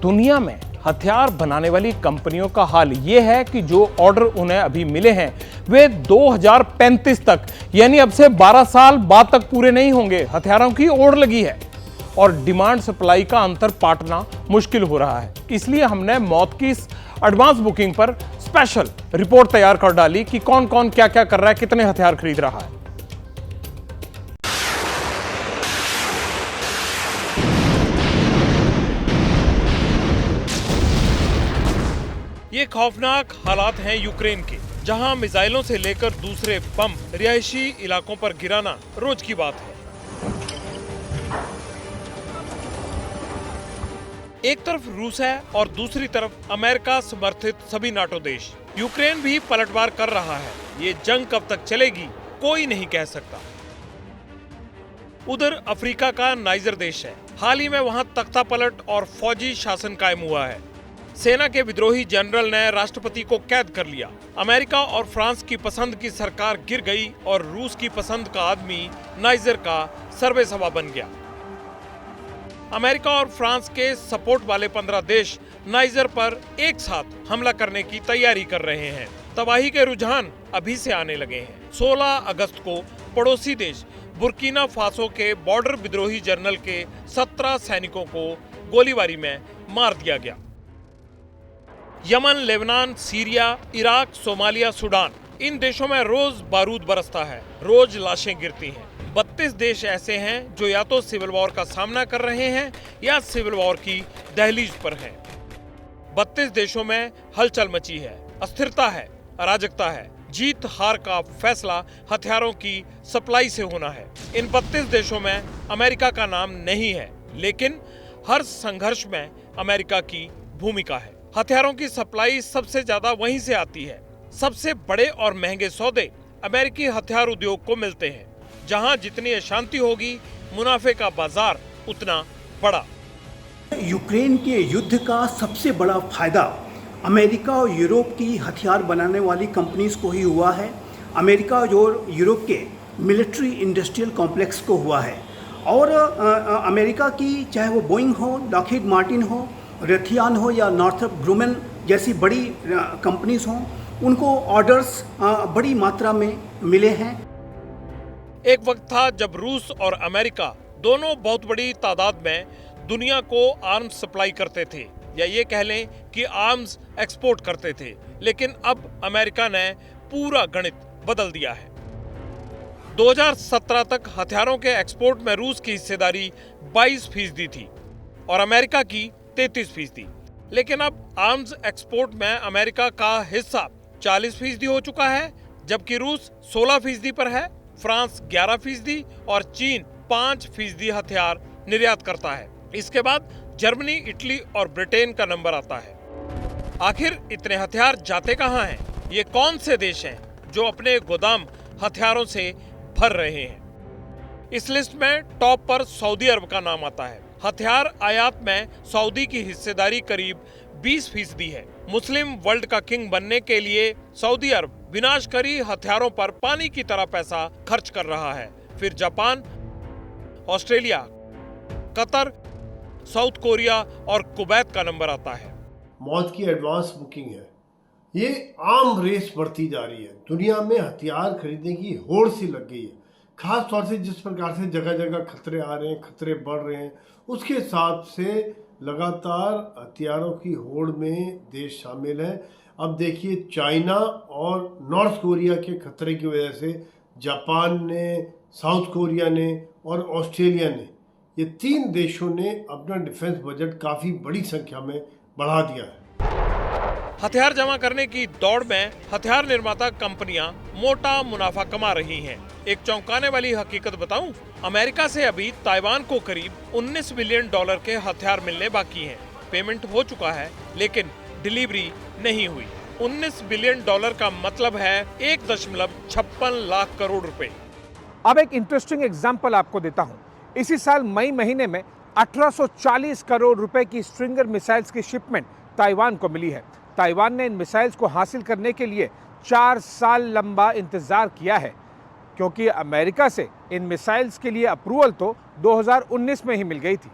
दुनिया में हथियार बनाने वाली कंपनियों का हाल ये है कि जो ऑर्डर उन्हें अभी मिले हैं वे 2035 तक यानी अब से 12 साल बाद तक पूरे नहीं होंगे। हथियारों की ओढ़ लगी है और डिमांड सप्लाई का अंतर पाटना मुश्किल हो रहा है। इसलिए हमने मौत की इस एडवांस बुकिंग पर स्पेशल रिपोर्ट तैयार कर डाली कि कौन कौन क्या क्या कर रहा है, कितने हथियार खरीद रहा है। ये खौफनाक हालात हैं यूक्रेन के, जहां मिसाइलों से लेकर दूसरे बम रिहायशी इलाकों पर गिराना रोज की बात है। एक तरफ रूस है और दूसरी तरफ अमेरिका समर्थित सभी नाटो देश। यूक्रेन भी पलटवार कर रहा है। ये जंग कब तक चलेगी कोई नहीं कह सकता। उधर अफ्रीका का नाइजर देश है। हाल ही में वहां तख्ता पलट और फौजी शासन कायम हुआ है। सेना के विद्रोही जनरल ने राष्ट्रपति को कैद कर लिया। अमेरिका और फ्रांस की पसंद की सरकार गिर गई और रूस की पसंद का आदमी नाइजर का सर्वेसवा बन गया। अमेरिका और फ्रांस के सपोर्ट वाले 15 देश नाइजर पर एक साथ हमला करने की तैयारी कर रहे हैं। तबाही के रुझान अभी से आने लगे हैं। 16 अगस्त को पड़ोसी देश बुर्किना फासो के बॉर्डर विद्रोही जनरल के 17 सैनिकों को गोलीबारी में मार दिया गया। Yemen, Lebanon, Syria, Iraq, Somalia, Sudan, इन देशों में रोज बारूद बरसता है, रोज लाशें गिरती हैं। 32 देश ऐसे हैं जो या तो सिविल वॉर का सामना कर रहे हैं या सिविल वॉर की दहलीज पर हैं। 32 देशों में हलचल मची है, अस्थिरता है, अराजकता है। जीत हार का फैसला हथियारों की सप्लाई से होना है। इन 32 देशों में अमेरिका का नाम नहीं है, लेकिन हर संघर्ष में अमेरिका की भूमिका है। हथियारों की सप्लाई सबसे ज्यादा वहीं से आती है। सबसे बड़े और महंगे सौदे अमेरिकी हथियार उद्योग को मिलते हैं। जहां जितनी अशांति होगी, मुनाफे का बाजार उतना बड़ा। यूक्रेन के युद्ध का सबसे बड़ा फायदा अमेरिका और यूरोप की हथियार बनाने वाली कंपनीज को ही हुआ है। अमेरिका और यूरोप के मिलिट्री इंडस्ट्रियल कॉम्प्लेक्स को हुआ है। और अमेरिका की चाहे वो बोइंग हो, लॉकहीड मार्टिन हो, रेथियान हो या नॉर्थरॉप ग्रुमन जैसी बड़ी कंपनीज हों, उनको ऑर्डर्स बड़ी मात्रा में मिले हैं। एक वक्त था जब रूस और अमेरिका दोनों बहुत बड़ी तादाद में दुनिया को आर्म्स सप्लाई करते थे, या ये कह लें कि आर्म्स एक्सपोर्ट करते थे। लेकिन अब अमेरिका ने पूरा गणित बदल दिया है। 2017 तक हथियारों के एक्सपोर्ट में रूस की हिस्सेदारी 22% थी और अमेरिका की 33%। लेकिन अब आर्म्स एक्सपोर्ट में अमेरिका का हिस्सा 40% हो चुका है, जबकि रूस 16% पर है, फ्रांस 11% और चीन 5% हथियार निर्यात करता है। इसके बाद जर्मनी, इटली और ब्रिटेन का नंबर आता है। आखिर इतने हथियार जाते कहां हैं? ये कौन से देश हैं जो अपने गोदाम हथियारों से भर रहे हैं? इस लिस्ट में टॉप पर सऊदी अरब का नाम आता है। हथियार आयात में सऊदी की हिस्सेदारी करीब 20% है। मुस्लिम वर्ल्ड का किंग बनने के लिए सऊदी अरब विनाशकारी हथियारों पर पानी की तरह पैसा खर्च कर रहा है। फिर Japan, Australia, Qatar, south Korea और कुवैत का नंबर आता है। मौत की एडवांस बुकिंग है। ये आम रेस बढ़ती जा रही है। दुनिया में हथियार खरीदने की होड़ सी लग गई है। खास तौर से जिस प्रकार से जगह जगह खतरे आ रहे हैं, खतरे बढ़ रहे हैं, उसके हिसाब से लगातार हथियारों की होड़ में देश शामिल हैं। अब देखिए, चाइना और नॉर्थ कोरिया के खतरे की वजह से जापान ने, साउथ कोरिया ने और ऑस्ट्रेलिया ने, ये 3 देशों ने अपना डिफेंस बजट काफ़ी बड़ी संख्या में बढ़ा दिया है। हथियार जमा करने की दौड़ में हथियार निर्माता कंपनियां मोटा मुनाफा कमा रही हैं। एक चौंकाने वाली हकीकत बताऊं, अमेरिका से अभी ताइवान को करीब $19 बिलियन के हथियार मिलने बाकी हैं। पेमेंट हो चुका है, लेकिन डिलीवरी नहीं हुई। $19 बिलियन का मतलब है 1.56 लाख करोड़ रुपए। अब एक इंटरेस्टिंग एग्जाम्पल आपको देता हूं। इसी साल मई महीने में 1840 करोड़ रुपए की स्ट्रिंगर मिसाइल्स की शिपमेंट ताइवान को मिली है। ताइवान ने इन मिसाइल्स को हासिल करने के लिए 4 साल लंबा इंतजार किया है, क्योंकि अमेरिका से इन मिसाइल्स के लिए अप्रूवल तो 2019 में ही मिल गई थी।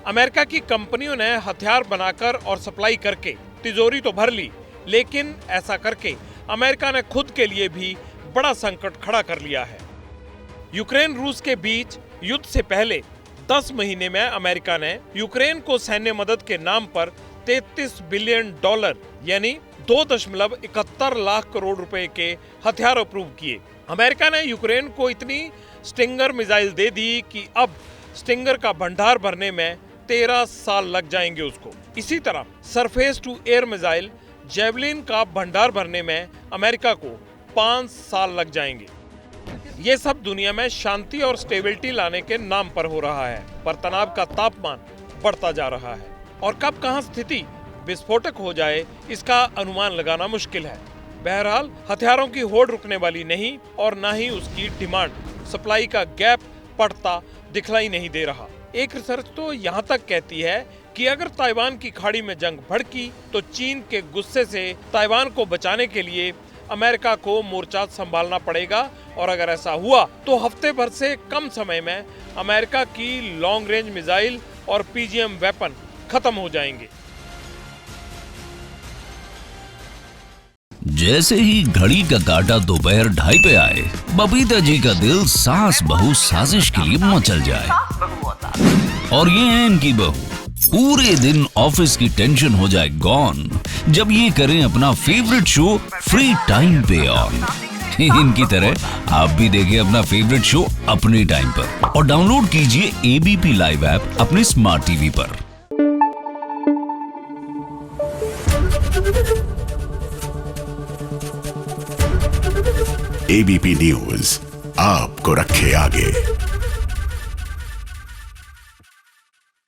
अमेरिका की कंपनियों ने हथियार बनाकर और सप्लाई करके तिजोरी तो भर ली, लेकिन ऐसा करके अमेरिका ने खुद के लिए भी बड़ा संकट खड़ा कर लिया है। यूक्रेन रूस के बीच युद्ध से पहले 10 महीने में अमेरिका ने यूक्रेन को सैन्य मदद के नाम पर $33 बिलियन यानी 2.71 लाख करोड़ रुपए के हथियार अप्रूव किए। अमेरिका ने यूक्रेन को इतनी स्टिंगर मिसाइल दे दी कि अब स्टिंगर का भंडार भरने में 13 साल लग जाएंगे उसको। इसी तरह surface to air missile Javelin का भंडार भरने में अमेरिका को 5 साल लग जाएंगे। ये सब दुनिया में शांति और स्टेबिलिटी लाने के नाम पर हो रहा है, पर तनाव का तापमान बढ़ता जा रहा है और कब कहां स्थिति विस्फोटक हो जाए इसका अनुमान लगाना मुश्किल है। बहरहाल हथियारों की होड़ रुकने वाली नहीं और ना ही उसकी डिमांड सप्लाई का गैप पड़ता दिखलाई नहीं दे रहा। एक रिसर्च तो यहाँ तक कहती है कि अगर ताइवान की खाड़ी में जंग भड़की तो चीन के गुस्से से ताइवान को बचाने के लिए अमेरिका को मोर्चा संभालना पड़ेगा और अगर ऐसा हुआ तो हफ्ते भर से कम समय में अमेरिका की लॉन्ग रेंज मिसाइल और पीजीएम वेपन खत्म हो जाएंगे। जैसे ही घड़ी का काटा दोपहर 2:30 पे आए, बबीता जी का दिल सास बहू साजिश के लिए मचल जाए। और ये है इनकी बहू, पूरे दिन ऑफिस की टेंशन हो जाए गॉन जब ये करें अपना फेवरेट शो फ्री टाइम पे ऑन। इनकी तरह आप भी देखें अपना फेवरेट शो अपने टाइम पर और डाउनलोड कीजिए एबीपी लाइव ऐप अपने स्मार्ट टीवी पर। एबीपी न्यूज आपको रखे आगे।